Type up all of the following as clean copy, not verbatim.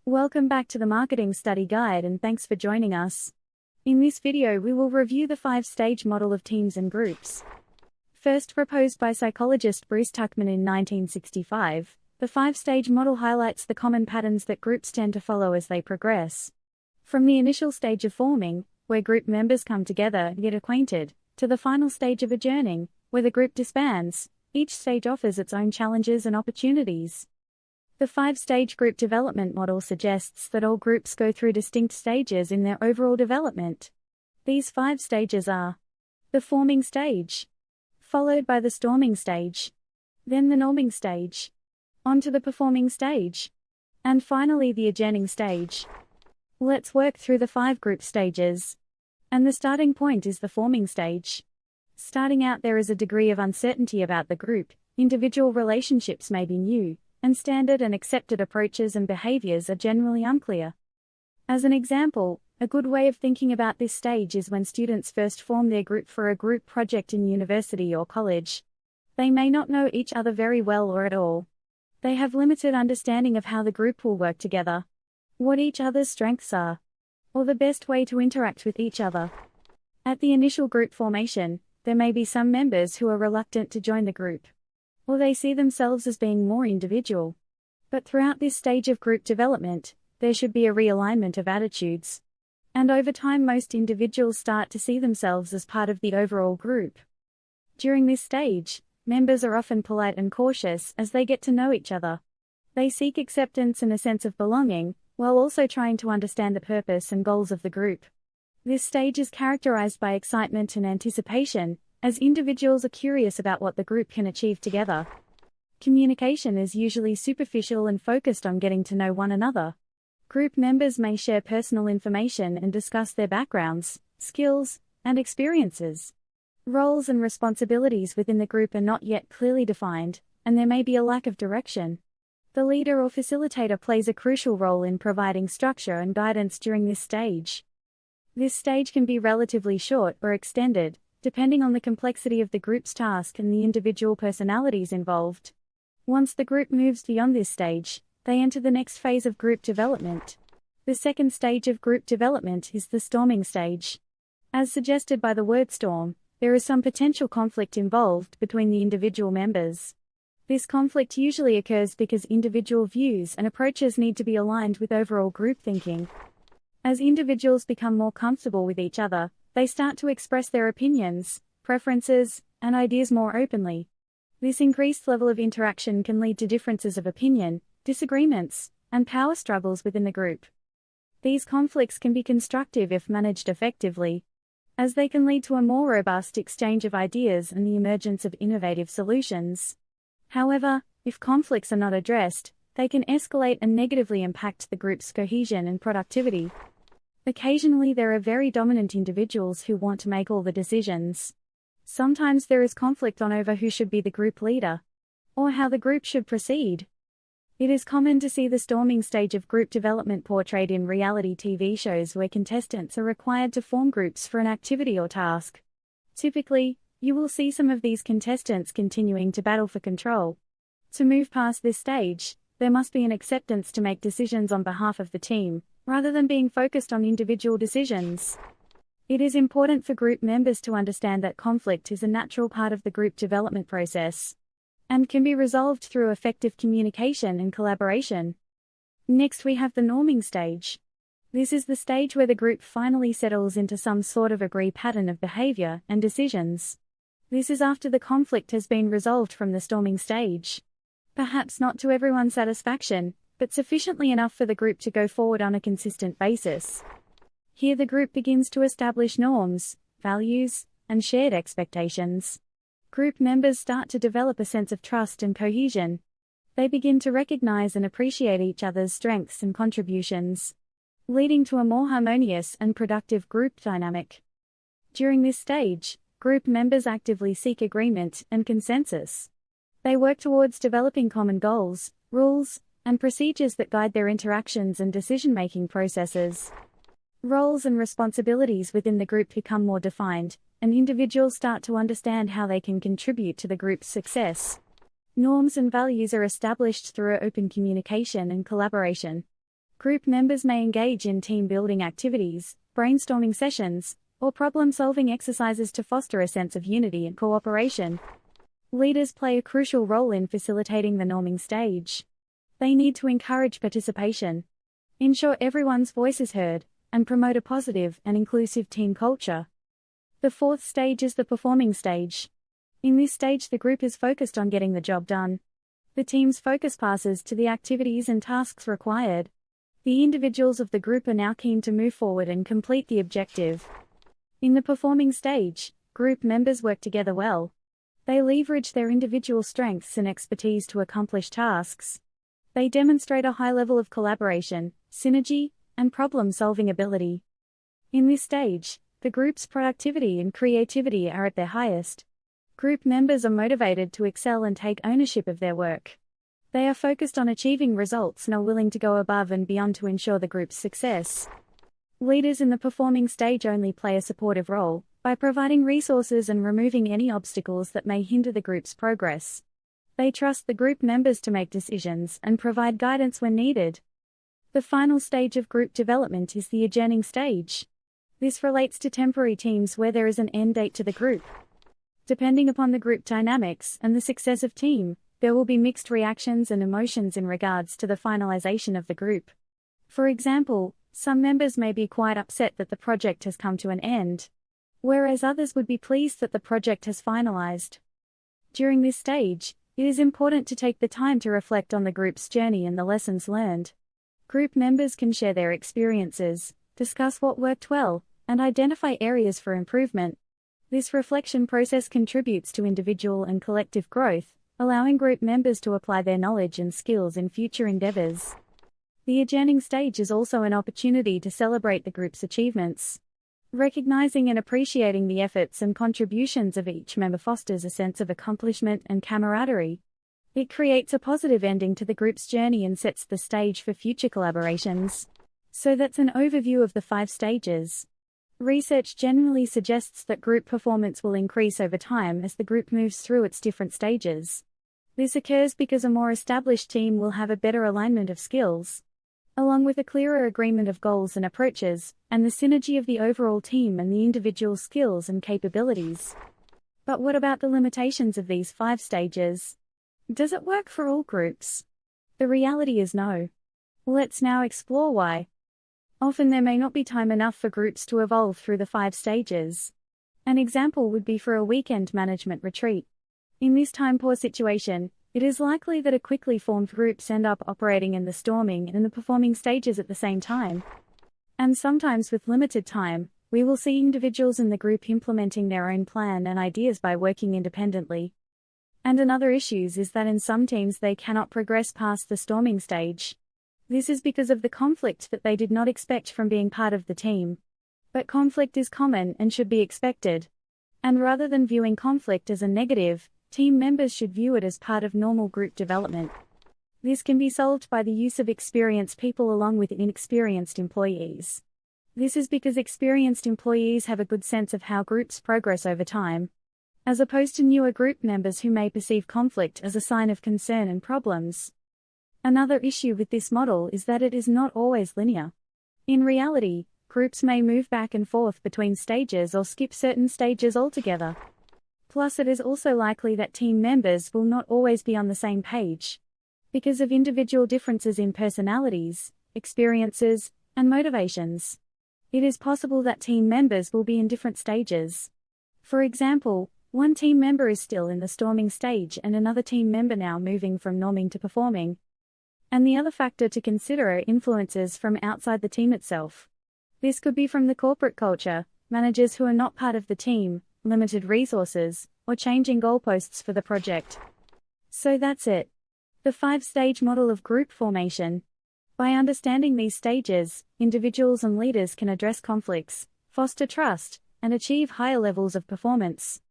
Welcome back to the Marketing Study Guide and thanks for joining us. In this video we will review the 5-stage model of teams and groups. First proposed by psychologist Bruce Tuckman in 1965, the 5-stage model highlights the common patterns that groups tend to follow as they progress. From the initial stage of forming, where group members come together and get acquainted, to the final stage of adjourning, where the group disbands, each stage offers its own challenges and opportunities. The 5-stage group development model suggests that all groups go through distinct stages in their overall development. These 5 stages are the forming stage, followed by the storming stage, then the norming stage, onto the performing stage, and finally the adjourning stage. Let's work through the 5 group stages. And the starting point is the forming stage. Starting out, there is a degree of uncertainty about the group. Individual relationships may be new, and standard and accepted approaches and behaviors are generally unclear. As an example, a good way of thinking about this stage is when students first form their group for a group project in university or college. They may not know each other very well or at all. They have limited understanding of how the group will work together, what each other's strengths are, or the best way to interact with each other. At the initial group formation, there may be some members who are reluctant to join the group, or they see themselves as being more individual. But throughout this stage of group development, there should be a realignment of attitudes. And over time, most individuals start to see themselves as part of the overall group. During this stage, members are often polite and cautious as they get to know each other. They seek acceptance and a sense of belonging, while also trying to understand the purpose and goals of the group. This stage is characterized by excitement and anticipation, as individuals are curious about what the group can achieve together. Communication is usually superficial and focused on getting to know one another. Group members may share personal information and discuss their backgrounds, skills, and experiences. Roles and responsibilities within the group are not yet clearly defined, and there may be a lack of direction. The leader or facilitator plays a crucial role in providing structure and guidance during this stage. This stage can be relatively short or extended, depending on the complexity of the group's task and the individual personalities involved. Once the group moves beyond this stage, they enter the next phase of group development. The second stage of group development is the storming stage. As suggested by the word storm, there is some potential conflict involved between the individual members. This conflict usually occurs because individual views and approaches need to be aligned with overall group thinking. As individuals become more comfortable with each other, they start to express their opinions, preferences, and ideas more openly. This increased level of interaction can lead to differences of opinion, disagreements, and power struggles within the group. These conflicts can be constructive if managed effectively, as they can lead to a more robust exchange of ideas and the emergence of innovative solutions. However, if conflicts are not addressed, they can escalate and negatively impact the group's cohesion and productivity. Occasionally there are very dominant individuals who want to make all the decisions. Sometimes there is conflict over who should be the group leader, or how the group should proceed. It is common to see the storming stage of group development portrayed in reality TV shows where contestants are required to form groups for an activity or task. Typically, you will see some of these contestants continuing to battle for control. To move past this stage, there must be an acceptance to make decisions on behalf of the team, rather than being focused on individual decisions. It is important for group members to understand that conflict is a natural part of the group development process, and can be resolved through effective communication and collaboration. Next we have the norming stage. This is the stage where the group finally settles into some sort of agreed pattern of behavior and decisions. This is after the conflict has been resolved from the storming stage. Perhaps not to everyone's satisfaction, but sufficiently enough for the group to go forward on a consistent basis. Here the group begins to establish norms, values, and shared expectations. Group members start to develop a sense of trust and cohesion. They begin to recognize and appreciate each other's strengths and contributions, leading to a more harmonious and productive group dynamic. During this stage, group members actively seek agreement and consensus. They work towards developing common goals, rules, and procedures that guide their interactions and decision-making processes. Roles and responsibilities within the group become more defined, and individuals start to understand how they can contribute to the group's success. Norms and values are established through open communication and collaboration. Group members may engage in team-building activities, brainstorming sessions, or problem-solving exercises to foster a sense of unity and cooperation. Leaders play a crucial role in facilitating the norming stage. They need to encourage participation, ensure everyone's voice is heard, and promote a positive and inclusive team culture. The fourth stage is the performing stage. In this stage, the group is focused on getting the job done. The team's focus passes to the activities and tasks required. The individuals of the group are now keen to move forward and complete the objective. In the performing stage, group members work together well. They leverage their individual strengths and expertise to accomplish tasks. They demonstrate a high level of collaboration, synergy, and problem-solving ability. In this stage, the group's productivity and creativity are at their highest. Group members are motivated to excel and take ownership of their work. They are focused on achieving results and are willing to go above and beyond to ensure the group's success. Leaders in the performing stage only play a supportive role by providing resources and removing any obstacles that may hinder the group's progress. They trust the group members to make decisions and provide guidance when needed. The final stage of group development is the adjourning stage. This relates to temporary teams where there is an end date to the group. Depending upon the group dynamics and the success of team, there will be mixed reactions and emotions in regards to the finalization of the group. For example, some members may be quite upset that the project has come to an end, whereas others would be pleased that the project has finalized. During this stage, it is important to take the time to reflect on the group's journey and the lessons learned. Group members can share their experiences, discuss what worked well, and identify areas for improvement. This reflection process contributes to individual and collective growth, allowing group members to apply their knowledge and skills in future endeavors. The adjourning stage is also an opportunity to celebrate the group's achievements. Recognizing and appreciating the efforts and contributions of each member fosters a sense of accomplishment and camaraderie. It creates a positive ending to the group's journey and sets the stage for future collaborations. So that's an overview of the 5 stages. Research generally suggests that group performance will increase over time as the group moves through its different stages. This occurs because a more established team will have a better alignment of skills, along with a clearer agreement of goals and approaches, and the synergy of the overall team and the individual skills and capabilities. But what about the limitations of these 5 stages? Does it work for all groups? The reality is no. Let's now explore why. Often there may not be time enough for groups to evolve through the 5 stages. An example would be for a weekend management retreat. In this time-poor situation, it is likely that a quickly formed groups end up operating in the storming and the performing stages at the same time. And sometimes with limited time, we will see individuals in the group implementing their own plan and ideas by working independently. And another issue is that in some teams they cannot progress past the storming stage. This is because of the conflict that they did not expect from being part of the team. But conflict is common and should be expected. And rather than viewing conflict as a negative, team members should view it as part of normal group development. This can be solved by the use of experienced people along with inexperienced employees. This is because experienced employees have a good sense of how groups progress over time, as opposed to newer group members who may perceive conflict as a sign of concern and problems. Another issue with this model is that it is not always linear. In reality, groups may move back and forth between stages or skip certain stages altogether. Plus, it is also likely that team members will not always be on the same page. Because of individual differences in personalities, experiences, and motivations. It is possible that team members will be in different stages. For example, one team member is still in the storming stage and another team member now moving from norming to performing. And the other factor to consider are influences from outside the team itself. This could be from the corporate culture, managers who are not part of the team, limited resources, or changing goalposts for the project. So that's it. The 5-stage model of group formation. By understanding these stages, individuals and leaders can address conflicts, foster trust, and achieve higher levels of performance.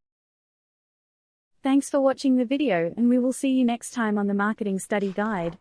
Thanks for watching the video, and we will see you next time on the Marketing Study Guide.